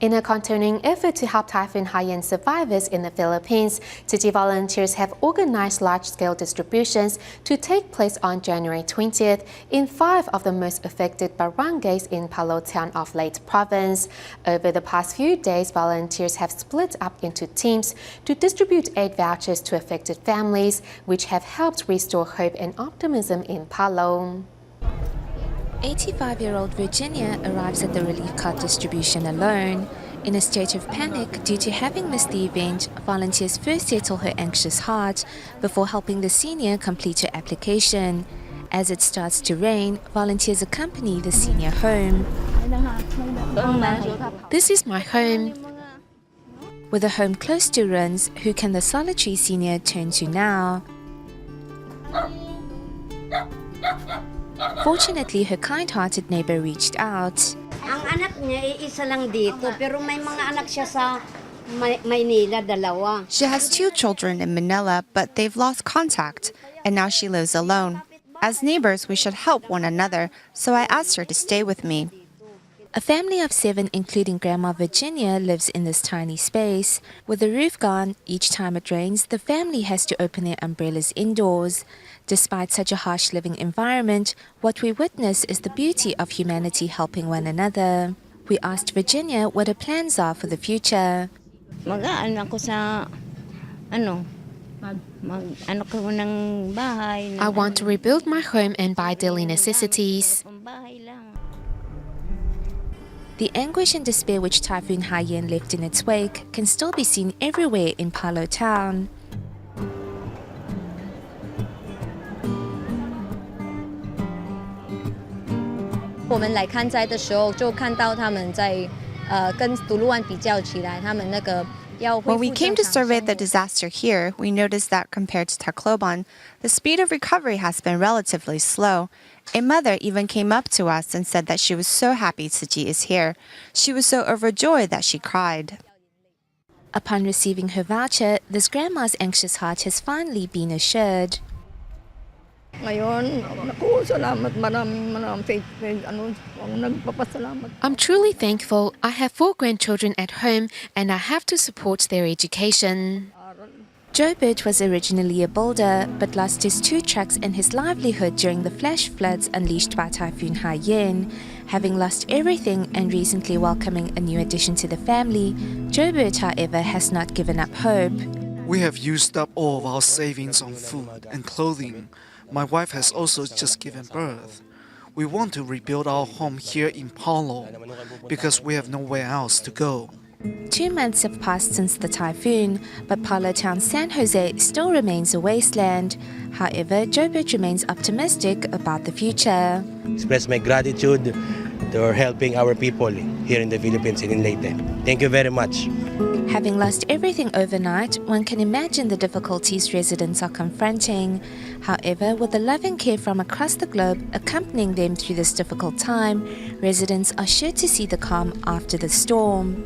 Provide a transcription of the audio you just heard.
In a continuing effort to help Typhoon Haiyan survivors in the Philippines, city volunteers have organized large-scale distributions to take place on January 20th in 5 of the most affected barangays in Palo town of Leyte province. Over the past few days, volunteers have split up into teams to distribute aid vouchers to affected families, which have helped restore hope and optimism in Palo. 85-year-old Virginia arrives at the relief card distribution alone. In a state of panic due to having missed the event, volunteers first settle her anxious heart before helping the senior complete her application. As it starts to rain, volunteers accompany the senior home. This is my home. With a home close to ruins, who can the solitary senior turn to now? Fortunately, her kind-hearted neighbor reached out. Ang anak niya isa lang dito, pero may mga anak siya sa Maynila, dalawa. She has 2 children in Manila, but they've lost contact, and now she lives alone. As neighbors, we should help one another, so I asked her to stay with me. A family of 7, including Grandma Virginia, lives in this tiny space. With the roof gone, each time it rains, the family has to open their umbrellas indoors. Despite such a harsh living environment, what we witness is the beauty of humanity helping one another. We asked Virginia what her plans are for the future. Mag-aano ako sa I want to rebuild my home and buy daily necessities. The anguish and despair which Typhoon Haiyan left in its wake can still be seen everywhere in Palo town. When we came to survey the disaster here, we noticed that compared to Tacloban, the speed of recovery has been relatively slow. A mother even came up to us and said that she was so happy Tzu Chi is here. She was so overjoyed that she cried. Upon receiving her voucher, this grandma's anxious heart has finally been assured. I'm truly thankful. I have 4 grandchildren at home and I have to support their education. Joe Birch was originally a builder but lost his 2 trucks and his livelihood during the flash floods unleashed by Typhoon Haiyan. Having lost everything and recently welcoming a new addition to the family, Joe Birch, however, has not given up hope. We have used up all of our savings on food and clothing. My wife has also just given birth. We want to rebuild our home here in Palo because we have nowhere else to go. 2 months have passed since the typhoon, but Palo town San Jose still remains a wasteland. However, Joe Birch remains optimistic about the future. Express my gratitude for helping our people here in the Philippines and in Leyte. Thank you very much. Having lost everything overnight, one can imagine the difficulties residents are confronting. However, with the loving care from across the globe accompanying them through this difficult time, residents are sure to see the calm after the storm.